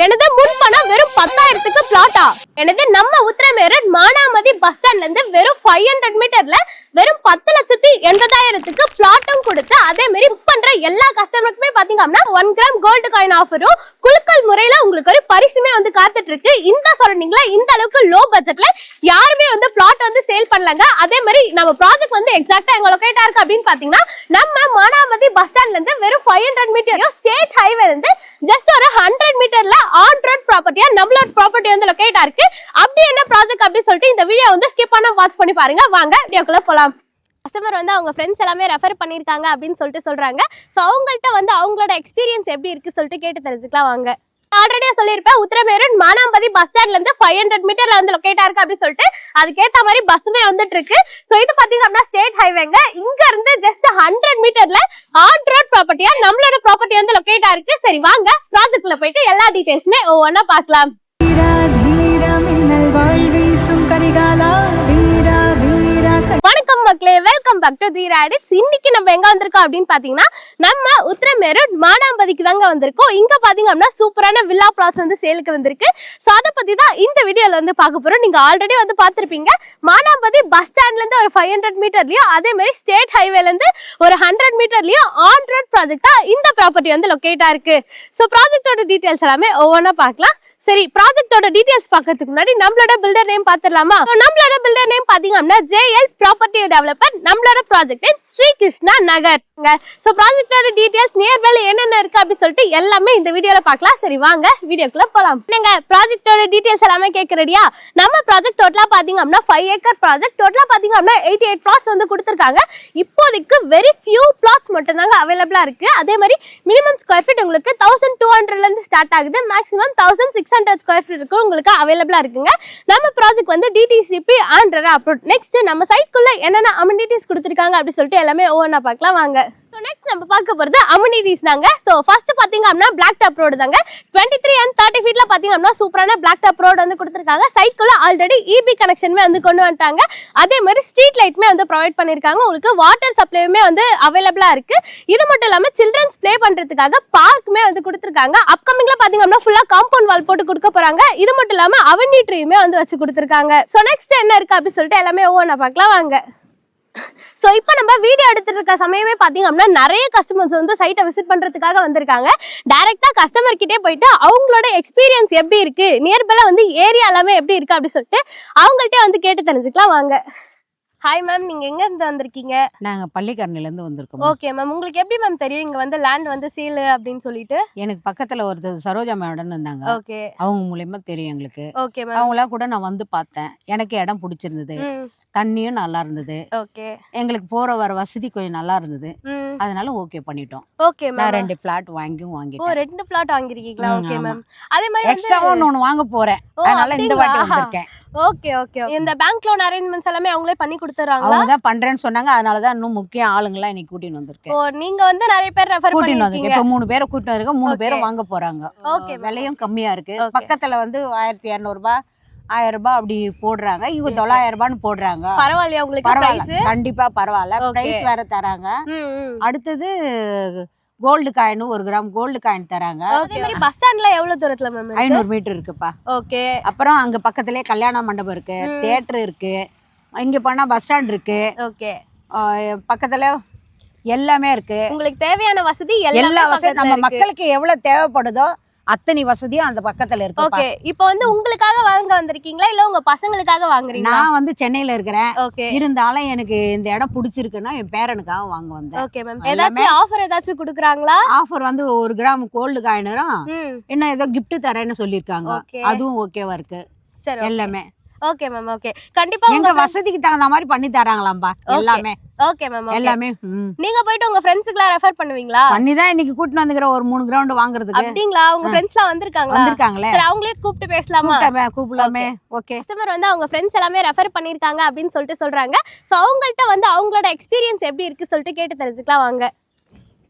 எனது முன்பணம் வெறும் 10,000க்கு பிளாட்டா? எனது நம்ம உத்திரமேரூர் மானாமதி பஸ் ஸ்டாண்ட்ல இருந்து வெறும் 500 மீட்டர்ல வெறும் 10,80,000க்கு பிளாட்டும் கொடுத்து அதே மாதிரி புக் பண்ற எல்லா கஸ்டமருக்குமே பாத்தீங்கன்னா 1 கிராம் கோல்டு காயின் ஆஃபரும் குலுக்கல் முறையில உங்களுக்கு ஒரு பரிசுமே வந்து காத்துட்டு இருக்கு. இந்த சரௌண்டிங்ல இந்த அளவுக்கு லோ பட்ஜெட்ல யாருமே வந்து பிளாட் வந்து சேல் பண்ணலங்க. அதே மாதிரி நம்ம ப்ராஜெக்ட் வந்து எக்ஸாக்ட்டா எங்க லொகேட்டா இருக்கு அப்படின்னு பாத்தீங்கன்னா நம்ம மானாமதி பஸ் ஸ்டாண்ட்ல இருந்து வெறும் 500 மீட்டர் ஸ்டேட் ஹைவேல இருந்து ஜஸ்ட் ஒரு 100 மீட்டர்ல ஆன் ரோட் ப்ராப்பர்ட்டியா நம்மளோட ப்ராப்பர்ட்டி வந்து லொகேட்டா இருக்கு. அப்படி என்ன ப்ராஜெக்ட் அப்படி சொல்லிட்டு இந்த வீடியோ வந்து ஸ்கிப் பண்ண வாட்ச் பண்ணி பாருங்க. வாங்க வீடியோக்குள்ள போலாம். கஸ்டமர் வந்து அவங்க ஃப்ரெண்ட்ஸ் எல்லாமே ரெஃபர் பண்ணிருக்காங்க அப்படின்னு சொல்லிட்டு சொல்றாங்க. சோ அவங்கள்ட்ட வந்து அவங்களோட எக்ஸ்பீரியன்ஸ் எப்படி இருக்கு சொல்லிட்டு கேட்டு தெரிஞ்சுக்கலாம் வாங்க. ஆல்ரெடி சொல்லிருப்பேன், உத்திரமேரூர் மானாமதி பஸ் ஸ்டாண்ட்ல இருந்து 500 மீட்டர்ல வந்து லொகேட்டா இருக்கு அப்படின்னு சொல்லிட்டு அதுக்கேத்த மாதிரி பஸ்ஸுமே வந்துட்டு இருக்கு. சோ இது பாத்தீங்க அப்படின்னா ஸ்டேட் ஹைவேங்க. இங்க இருந்து ஜஸ்ட் 100 மீட்டர்ல ஆன் ரோட் ப்ராப்பர்ட்டியா நம்மளோட ப்ராப்பர்ட்டி வந்து லொகேட்டா இருக்கு. சரி வாங்க ப்ராஜெக்ட்ல போயிட்டு எல்லா டீடைல்ஸுமே ஒவ்வொன்னா பார்க்கலாம். வணக்கம் மக்களே, வெல்கம் பேக் டு தீரா எடிட்ஸ். இன்னைக்கு நம்ம எங்க வந்திருக்கோம் அப்படின்னு பாத்தீங்கன்னா நம்ம உத்திரமேரூர் மானாம்பதிக்கு தாங்க வந்திருக்கோம். இங்க பாத்தீங்க அப்படின்னா சூப்பரான வில்லா பிளாட்ஸ் வந்து சேலுக்கு வந்திருக்கு. சோ அதை பத்தி தான் இந்த வீடியோல வந்து பார்க்க போறோம். நீங்க ஆல்ரெடி வந்து பாத்திருப்பீங்க, மானாம்பதி பஸ் ஸ்டாண்ட்ல இருந்து ஒரு 500 மீட்டர்லயும் அதே மாதிரி ஸ்டேட் ஹைவேல இருந்து ஒரு 100 மீட்டர்லயும் ஆன் ரோட் ப்ராஜெக்டா இந்த ப்ராப்பர்ட்டி வந்து லொகேட்டா இருக்கு. சோ ப்ராஜெக்டோட டீடைல்ஸ் எல்லாமே ஒவ்வொன்னா பார்க்கலாம். சரி, ப்ராஜெக்டோட டீடைல்ஸ் பார்க்கிறதுக்கு முன்னாடி நம்மளோட பில்டர் நேம் பாத்துடலாமா? நம்மளோட பில்டர் நேம் பாத்தீங்கன்னா JL ப்ராப்பர்ட்டி டெவலப்பர். நம்மளோட ப்ராஜெக்ட் ஸ்ரீ கிருஷ்ணா நகர். சோ ப்ராஜெக்டோட டீடைல்ஸ் நியர்பைல என்னென்ன இருக்கு அப்படி சொல்லிட்டு எல்லாமே இந்த வீடியோல பார்க்கலாம். சரி வாங்க வீடியோக்குள்ள போலாம். நீங்க ப்ராஜெக்டோட டீடைல்ஸ் எல்லாமே கேட்க ரெடியா? நம்ம ப்ராஜெக்ட் டோட்டலா பாத்தீங்க அப்படின்னா 5 ஏக்கர் ப்ராஜெக்ட். டோட்டலா பாத்தீங்க அப்படின்னா 88 பிளாட்ஸ் வந்து கொடுத்திருக்காங்க. இப்போதைக்கு வெரி ஃபியூ பிளாட்ஸ் மட்டும் தாங்க அவைலபிளா இருக்கு. அதே மாதிரி மினிமம் ஸ்கொயர் ஃபீட் உங்களுக்கு 1200ல இருந்து ஸ்டார்ட் ஆகுது. மேக்ஸிமம் 1600 ஸ்கொயர் ஃபீட் இருக்கு உங்களுக்கு அவைலபிளா இருக்குங்க. நம்ம ப்ராஜெக்ட் வந்து DTCP and RERA approved. Next நம்ம சைட்குள்ள என்னென்ன அமெனிட்டிஸ் கொடுத்திருக்காங்க அப்படி சொல்லிட்டு எல்லாமே ஒவ்வொன்னா பார்க்கலாம் வாங்க. So next நம்ம பார்க்க போறது அமெனிட்டிஸ் தாங்க. சோ ஃபர்ஸ்ட் பாத்தீங்க அப்படின்னா பிளாக் டாப் ரோடு தாங்க. 23 and 30 ஃபீட்ல பாத்தீங்க அப்படின்னா சூப்பரான பிளாக் டாப் ரோடு வந்து கொடுத்திருக்காங்க. சைட்குள்ள ஆல்ரெடி EB கனெக்ஷனுமே வந்து கொண்டு வந்துட்டாங்க. அதே மாதிரி ஸ்ட்ரீட் லைட்மே வந்து ப்ரொவைட் பண்ணிருக்காங்க. உங்களுக்கு வாட்டர் சப்ளையுமே வந்து அவைலபிளா இருக்கு. இது மட்டும் இல்லாம சில்ட்ரன்ஸ் ப்ளே பண்றதுக்காக பார்க்குமே வந்து கொடுத்திருக்காங்க. அப்கமிங்ல பாத்தீங்க அப்படின்னா ஃபுல்லா காம்பவுண்ட் வால் போட்டு கொடுக்க போறாங்க. இது மட்டும் இல்லாம அவென்யூ ட்ரீயுமே வந்து வச்சு கொடுத்திருக்காங்க. சோ நெக்ஸ்ட் என்ன இருக்கு அப்படி சொல்லிட்டு எல்லாமே ஒவ்வொன்னா பார்க்கலாம் வாங்க. சோ இப்போ நம்ம வீடியோ எடுத்துட்டு இருக்க சமயமே பாத்தீங்க அப்படின்னா நிறைய கஸ்டமர்ஸ் வந்து சைட்டை விசிட் பண்றதுக்காக வந்திருக்காங்க. டைரக்டா கஸ்டமர் கிட்டே போயிட்டு அவங்களோட எக்ஸ்பீரியன்ஸ் எப்படி இருக்கு, நியர்பைல வந்து ஏரியா எல்லாமே எப்படி இருக்கு அப்படி சொல்லிட்டு அவங்கள்ட்ட வந்து கேட்டு தெரிஞ்சுக்கலாம் வாங்க. ஹாய் மேம், நீங்க எங்க இருந்து வந்திருக்கீங்க? நாங்க பள்ளிக்கரணையில இருந்து வந்திருக்கோம். ஓகே மேம், உங்களுக்கு எப்படி மேம் தெரியும் இங்க வந்து லேண்ட் வந்து சேல் அப்படின்னு சொல்லிட்டு? எனக்கு பக்கத்துல ஒருத்தர் சரோஜா மேடம் இருந்தாங்க. ஓகே, அவங்க மூலியமா தெரியும் எங்களுக்கு. Okay ma'am. அவங்களா கூட நான் வந்து பார்த்தேன். எனக்கு இடம் பிடிச்சிருந்தது. தண்ணியும் நல்லா இருந்தது. ஓகே, எங்களுக்கு போற வர வசதி கொஞ்சம் நல்லா இருந்தது. அதனால ஓகே பண்ணிட்டோம். Okay ma'am. நான் 2 பிளாட் வாங்கிட்டேன். 2 பிளாட் வாங்கிருக்கீங்களா? Okay ma'am. அதே மாதிரி எக்ஸ்ட்ராவா ஒன்னு வாங்க போறேன். அதனால இந்த வாட்டி வந்திருக்கேன். Okay okay. இந்த பேங்க் லோன் அரேஞ்ச்மெண்ட்ஸ் எல்லாமே அவங்களே பண்ணி கொடுத்துறாங்களா? அவங்க தான் பண்றேன்னு சொன்னாங்க. அதனால தான் இன்னும் முக்கிய ஆளுங்களா இன்னைக்கு கூட்டிட்டு வந்திருக்கேன். ஓ, நீங்க வந்து நிறைய பேர் ரெஃபர் பண்ணிருக்கீங்க. இப்ப 3 பேரை கூட்டிட்டு வந்திருக்கோம். 3 பேரும் வாங்க போறாங்க. ஓகே, விலையும் கம்மியா இருக்கு. பக்கத்துல வந்து 1200 ரூபாய் 1000 ரூபாய் அப்படி போடுறாங்க. இவங்க 900 ரூபாய்னு போடுறாங்க. பரவாயில்லையா உங்களுக்கு பிரைஸ்? கண்டிப்பா பரவாயில்ல. பிரைஸ் வேற தராங்க. அடுத்தது gold coin 1 gram gold coin தராங்க. அதே மாதிரி பஸ் ஸ்டாண்ட்ல எவ்வளவு தூரத்துல மேம்? 500 மீட்டர் இருக்குப்பா. ஓகே. அப்புறம் அங்க பக்கத்துலயே கல்யாண மண்டபம் இருக்கு, தியேட்டர் இருக்கு, இங்க போனா பஸ் ஸ்டாண்ட் இருக்கு. ஓகே. பக்கத்துல எல்லாமே இருக்கு. உங்களுக்கு தேவையான வசதி எல்லா வசதி நம்ம மக்களுக்கு எவ்வளவு தேவைப்படுதோ அத்தனை வசதியும் அந்த பக்கத்துல இருக்கு. ஓகே. இப்போ வந்து உங்களுக்காக வாங்க வந்திருக்கீங்களா இல்ல உங்க பசங்களுக்காக வாங்குறீங்களா? நான் வந்து சென்னையில இருக்கிறேன். ஓகே. இருந்தாலும் எனக்கு இந்த இடம் பிடிச்சிருக்குன்னா என் பேரனுக்காக வாங்க வந்தேன். Okay ma'am. ஏதாச்சும் ஆஃபர் ஏதாச்சும் கொடுக்குறாங்களா? ஆஃபர் வந்து 1 கிராம் கோல்டு காயினரும் என்ன ஏதோ கிஃப்ட் தரேன்னு சொல்லிருக்காங்க. அதுவும் ஓகேவா இருக்கு. சரி, எல்லாமே ஓகே மேம். ஓகே, கண்டிப்பா உங்க வசதிக்கு தகுந்த மாதிரி பண்ணி தராங்களாம்பா எல்லாமே. Okay ma'am. எல்லாமே நீங்க போயிட்டு உங்க ஃப்ரெண்ட்ஸ்க்குலாம் ரெஃபர் பண்ணுவீங்களா? பண்ணி தான் இன்னைக்கு கூட்டிட்டு வந்துக்கிற ஒரு 3 கிரவுண்ட் வாங்குறதுக்கு. அப்படிங்களா? உங்க ஃப்ரெண்ட்ஸ்லாம் வந்திருக்காங்களே. சரி, அவங்களே கூப்பிட்டு பேசலாமா? கூப்பிடலாமே. ஓகே. கஸ்டமர் வந்து அவங்க ஃப்ரெண்ட்ஸ் எல்லாமே ரெஃபர் பண்ணிருக்காங்க அப்படின்னு சொல்லிட்டு சொல்றாங்க. சோ அவங்கள்ட்ட வந்து அவங்களோட எக்ஸ்பீரியன்ஸ் எப்படி இருக்கு சொல்லிட்டு கேட்டு தெரிஞ்சுக்கலாம் வாங்க.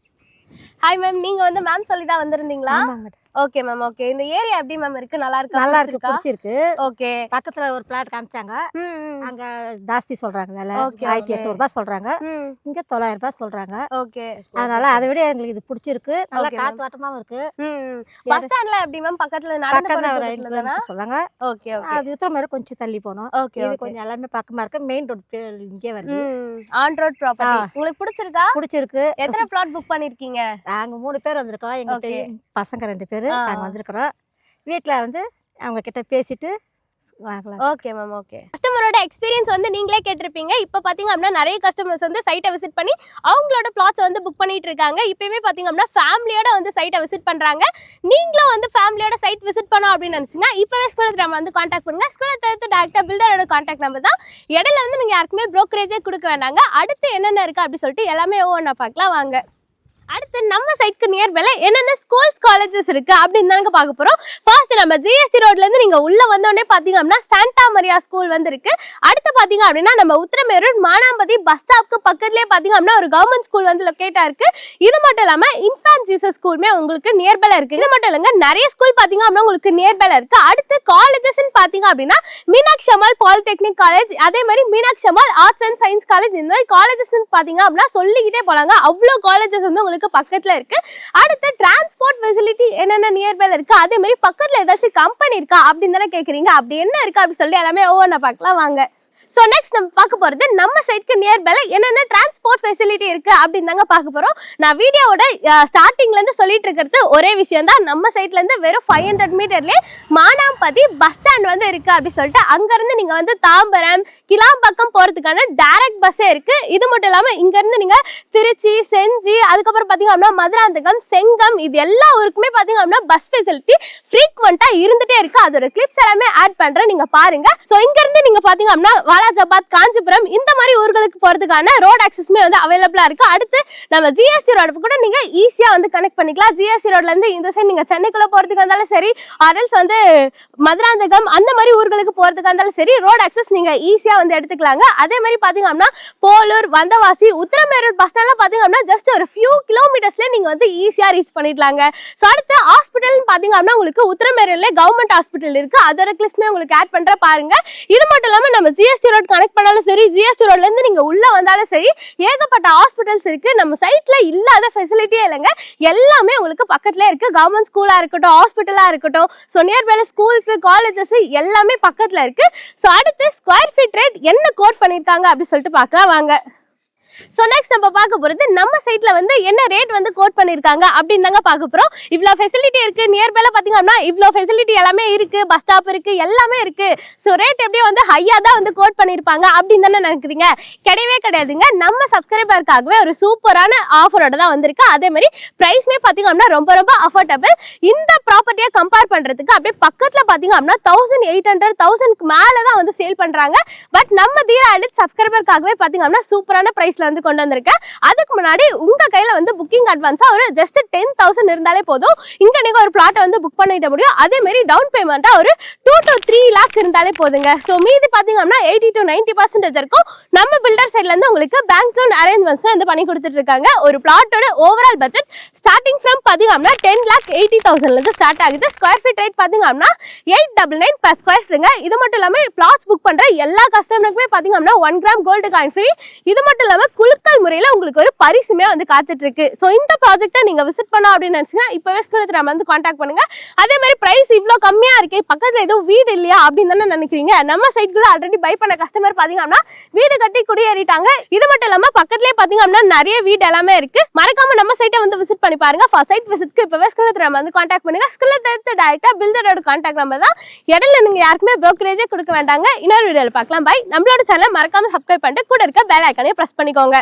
ஹாய் மேம், நீங்க வந்து மேம் சொல்லி தான் வந்திருந்தீங்களா? Okay ma'am. ஓகே. இந்த ஏரியா எப்படி மேம் இருக்கு? நல்லா இருக்கு. நல்லா இருக்கு, பிடிச்சிருக்கு. ஓகே. பக்கத்துல ஒரு பிளாட் காமிச்சாங்க. அங்க ஜாஸ்தி சொல்றாங்க விலை. 1800 ரூபாய் சொல்றாங்க. இங்க 900 ரூபாய் சொல்றாங்க. ஓகே. அதனால அதை விட எங்களுக்கு இது பிடிச்சிருக்கு. நல்லா காத்தோட்டமாவும் இருக்கு. பஸ் ஸ்டாண்ட்ல எப்படி மேம்? பக்கத்துல நடந்து போறதுல தானா சொல்றாங்க. ஓகே. ஓகே. அது உத்தரமேரு கொஞ்சம் தள்ளி போனோம். ஓகே. இது கொஞ்சம் எல்லாமே பக்கமா இருக்கு. மெயின் ரோட் இங்கே வருது. On road property. உங்களுக்கு பிடிச்சிருக்கா? பிடிச்சிருக்கு. எத்தனை பிளாட் புக் பண்ணிருக்கீங்க? நாங்க 3 பேர் வந்திருக்கோம். எங்க பசங்க 2 பேர் நாங்க வந்திருக்கிறோம். வீட்டுல வந்து அவங்க கிட்ட பேசிட்டு வாங்கலாம். Okay ma'am. ஓகே. கஸ்டமரோட எக்ஸ்பீரியன்ஸ் வந்து நீங்களே கேட்டிருப்பீங்க. இப்போ பாத்தீங்க அப்படின்னா நிறைய கஸ்டமர்ஸ் வந்து சைட்டை விசிட் பண்ணி அவங்களோட பிளாட்ஸ் வந்து புக் பண்ணிட்டு இருக்காங்க. இப்பயுமே பாத்தீங்க அப்படின்னா ஃபேமிலியோட வந்து சைட்டை விசிட் பண்றாங்க. நீங்களும் வந்து ஃபேமிலியோட சைட் விசிட் பண்ணோம் அப்படின்னு நினைச்சீங்கன்னா இப்பவே ஸ்கூல் நம்ம வந்து கான்டாக்ட் பண்ணுங்க. ஸ்கூலை தவிர்த்து டேரக்டா பில்டரோட கான்டாக்ட் நம்பர் தான். இடையில வந்து நீங்க யாருக்குமே ப்ரோக்கரேஜே கொடுக்க வேண்டாங்க. அடுத்து என்னென்ன இருக்கு அப்படி சொல்லிட்டு எல்லாமே ஒவ்வொன்றா பார்க்கலாம் வாங்க. அடுத்து நம்ம சைட்க்கு நியர்பைல என்னென்ன ஸ்கூல்ஸ் காலேஜஸ் இருக்கு அப்படின்னு தாங்க பார்க்க போறோம். ஃபர்ஸ்ட் நம்ம ஜிஎஸ்டி ரோட்ல இருந்து நீங்க உள்ள வந்தோடனே பாத்தீங்க அப்படின்னா சாண்டா மரியா ஸ்கூல் வந்து இருக்கு. அடுத்து பாத்தீங்க அப்படின்னா நம்ம உத்திரமேரூர் மானாம்பதி பஸ் ஸ்டாப்க்கு பக்கத்துலயே பாத்தீங்க அப்படின்னா ஒரு கவர்மெண்ட் ஸ்கூல் வந்து லொக்கேட்டா இருக்கு. இது மட்டும் இல்லாம இன்ஃபான்ட் ஜீசஸ் ஸ்கூலுமே உங்களுக்கு நியர்பைல இருக்கு. இது மட்டும் இல்லங்க நிறைய ஸ்கூல் பாத்தீங்க அப்படின்னா உங்களுக்கு நியர்பைல இருக்கு. அடுத்து காலேஜஸ் பாத்தீங்க அப்படின்னா மீனாட்சி அம்மாள் பாலிடெக்னிக் காலேஜ், அதே மாதிரி மீனாட்சி அம்மாள் ஆர்ட்ஸ் அண்ட் சயின்ஸ் காலேஜ், இந்த மாதிரி காலேஜஸ் பாத்தீங்க அப்படின்னா சொல்லிக்கிட்டே போலாங்க. அவ்வளவு காலேஜஸ் வந்து பக்கத்துல இருக்கு. அடுத்து டிரான்ஸ்போர்ட் ஃபெசிலிட்டி என்னென்ன நியர்பைல இருக்கு, அதே மாதிரி பக்கத்துல ஏதாச்சும் கம்பெனி இருக்கா அப்படின்னு தானே கேக்குறீங்க. அப்படி என்ன இருக்கு அப்படி சொல்லி எல்லாமே ஒவ்வொன்றா பார்க்கலாம் வாங்க. சோ நெக்ஸ்ட் நம்ம பார்க்க போறது நம்ம சைட்க்கு நியர்பைல என்னென்ன டிரான்ஸ்போர்ட் ஃபெசிலிட்டி இருக்கு அப்படின்னு தாங்க பார்க்க போறோம். நான் வீடியோவோட ஸ்டார்டிங்ல இருந்து சொல்லிட்டு இருக்கிறது ஒரே விஷயம் தான். நம்ம சைட்ல இருந்து வெறும் 500 மீட்டர்லயே மானாம்பதி பஸ் ஸ்டாண்ட் வந்து இருக்கு அப்படி சொல்லிட்டு அங்க இருந்து நீங்க வந்து தாம்பரம் கிளாம்பாக்கம் போறதுக்கான டைரக்ட் பஸ்ஸே இருக்கு. இது மட்டும் இல்லாம இங்க இருந்து நீங்க திருச்சி, செஞ்சி, அதுக்கப்புறம் பாத்தீங்க அப்படின்னா மதுராந்தகம், செங்கம், இது எல்லா ஊருக்குமே பாத்தீங்க அப்படின்னா பஸ் ஃபெசிலிட்டி ஃப்ரீக்வெண்டா இருந்துட்டே இருக்கு. அதோட கிளிப்ஸ் எல்லாமே ஆட் பண்றேன், நீங்க பாருங்க. சோ இங்க இருந்து நீங்க பாத்தீங்க அப்படின்னா வாலாஜாபாத், காஞ்சிபுரம் இந்த மாதிரி ஊர்களுக்கு போறதுக்கான ரோட் ஆக்சஸ்மே வந்து அவைலபிளா இருக்கு. அடுத்து நம்ம ஜிஎஸ்டி ரோடு கூட நீங்க ஈஸியா வந்து கனெக்ட் பண்ணிக்கலாம். ஜிஎஸ்டி ரோட்ல இருந்து இந்த சைடு நீங்க சென்னைக்குள்ள போறதுக்கு இருந்தாலும் சரி, அதல்ஸ் வந்து மதுராந்தகம் அந்த மாதிரி ஊர்களுக்கு போறதுக்கு இருந்தாலும் சரி, ரோட் ஆக்சஸ் நீங்க ஈஸியா வந்து எடுத்துக்கலாங்க. அதே மாதிரி பாத்தீங்க அப்படின்னா போலூர், வந்தவாசி, உத்திரமேரூர் பஸ் ஸ்டாண்ட்ல பாத்தீங்க அப்படின்னா ஜஸ்ட் ஒரு ஃபியூ கிலோமீட்டர்ஸ்ல நீங்க வந்து ஈஸியா ரீச் பண்ணிடலாங்க. சோ அடுத்து ஹாஸ்பிட்டல் பாத்தீங்க அப்படின்னா உங்களுக்கு உத்திரமேரூர்ல கவர்மெண்ட் ஹாஸ்பிட்டல் இருக்கு. அதோட கிளிப்ஸ்மே உங்களுக்கு ஆட் பண்ற பாருங்க. இது மட்டும் இல்லாம நம்ம ஜிஎஸ்டி ரோட் கனெக்ட் பண்ணாலும் சரி, ஜிஎஸ்டி ரோட்ல இருந்து நீங்க உள்ள வந்தாலும் சரி, ஏகப்பட்ட ஹாஸ்பிட்டல்ஸ் இருக்கு. நம்ம சைட்ல இல்லாத ஃபெசிலிட்டியே இல்லைங்க. எல்லாமே உங்களுக்கு பக்கத்துல இருக்கு. கவர்மெண்ட் ஸ்கூலா இருக்கட்டும், ஹாஸ்பிட்டலா இருக்கட்டும், சோ நியர்பைல ஸ்கூல்ஸ், காலேஜஸ் எல்லாமே பக்கத்துல இருக்கு. சோ அடுத்து ஸ்கொயர் ஃபீட் ரேட் என்ன கோட் பண்ணிருக்காங்க அப்படி சொல்லிட்டு பார்க்கலாம் வாங்க. சோ நெக்ஸ்ட் நம்ம பார்க்க போறது நம்ம சைட்ல வந்து என்ன ரேட் வந்து கோட் பண்ணிருக்காங்க அப்படின்னு தாங்க பார்க்க போறோம். இவ்ளோ ஃபெசிலிட்டி இருக்கு. நியர்பைல பாத்தீங்க அப்படின்னா இவ்ளோ ஃபெசிலிட்டி எல்லாமே இருக்கு. பஸ் ஸ்டாப் இருக்கு, எல்லாமே இருக்கு. சோ ரேட் எப்படியே வந்து ஹையா தான் வந்து கோட் பண்ணிருப்பாங்க அப்படின்னு தானே நினைக்கிறீங்க? கிடையவே கிடையாதுங்க. நம்ம சப்ஸ்கிரைபருக்காகவே ஒரு சூப்பரான ஆஃபரோட தான் வந்திருக்கு. அதே மாதிரி பிரைஸ்மே பாத்தீங்க அப்படின்னா ரொம்ப ரொம்ப அஃபோர்டபிள். இந்த ப்ராப்பர்ட்டியை கம்பேர் பண்றதுக்கு அப்படியே பக்கத்துல பாத்தீங்க அப்படின்னா 1800 1000க்கு மேலதான் வந்து சேல் பண்றாங்க. பட் நம்ம தீரா எடிட் சப்ஸ்கிரைபருக்காகவே பாத்தீங்க அப்படின்னா சூப்பரான பிரைஸ்ல வந்து கொண்டு வந்திருக்கேன். அதுக்கு முன்னாடி உங்க கையில வந்து புக்கிங் அட்வான்ஸா ஒரு ஜஸ்ட் 10,000 இருந்தாலே போதும். இங்க நீங்க ஒரு பிளாட் வந்து புக் பண்ணிட முடியும். அதே மாதிரி டவுன் பேமெண்டா ஒரு 2 to 3 lakhs இருந்தாலே போதுங்க. சோ மீதி பாத்தீங்க அப்படின்னா 80 to 90% இருக்கும். நம்ம பில்டர் சைட்ல இருந்து உங்களுக்கு பேங்க் லோன் அரேஞ்ச்மெண்ட்ஸ் வந்து பண்ணி கொடுத்துட்டு இருக்காங்க. ஒரு பிளாட்டோட ஓவரால் பட்ஜெட் ஸ்டார்டிங் ஃப்ரம் பாத்தீங்க அப்படின்னா 10,80,000ல இருந்து ஸ்டார்ட் ஆகுது. ஸ்கொயர் ஃபீட் ரேட் பாத்தீங்க அப்படின்னா 899 per square feetங்க. இது மட்டும் இல்லாம பிளாட்ஸ் புக் பண்ற எல்லா கஸ்டமருக்குமே பாத்தீங்க அப்படின்னா 1 gram கோல்டு காயின் ஃப்ரீ. இது மட்டும் இல்லாம குலுக்கல் முறையில உங்களுக்கு ஒரு பரிசுமே வந்து காத்துட்டு இருக்கு. சோ இந்த ப்ராஜெக்ட்டை நீங்க விசிட் பண்ணா அப்படின்னு நினைச்சீங்கன்னா இப்பவே ஸ்கிரீன்ல நம்ம வந்து கான்டாக்ட் பண்ணுங்க. அதே மாதிரி பிரைஸ் இவ்ளோ கம்மியா இருக்கே, பக்கத்துல எதுவும் வீடு இல்லையா அப்படின்னு தானே நினைக்கிறீங்க? நம்ம சைட்குள்ள ஆல்ரெடி பை பண்ண கஸ்டமர் பாத்தீங்க அப்படின்னா வீடு கட்டி குடியேறிட்டாங்க. இது மட்டும் இல்லாம பக்கத்துலயே பாத்தீங்க அப்படின்னா நிறைய வீடு எல்லாமே இருக்கு. மறக்காம நம்ம சைட்டை வந்து விசிட் பண்ணி பாருங்க. ஃபார் சைட் விசிட்க்கு இப்பவே ஸ்கிரீன்ல நம்ம வந்து கான்டாக்ட் பண்ணுங்க. ஸ்கிரீன்ல தவிர்த்து டைரக்டா பில்டரோட கான்டாக்ட் நம்பர் தான். இடையில நீங்க யாருக்குமே ப்ரோக்கரேஜே கொடுக்க வேண்டாங்க. இன்னொரு வீடியோல பார்க்கலாம். பை. நம்மளோட சேனலை மறக்காம சப்ஸ்கிரைப் பண்ணிட்டு கூட இருக்க பெல் ஐகானையும் பிரஸ் பண்ணிக்கோங்க.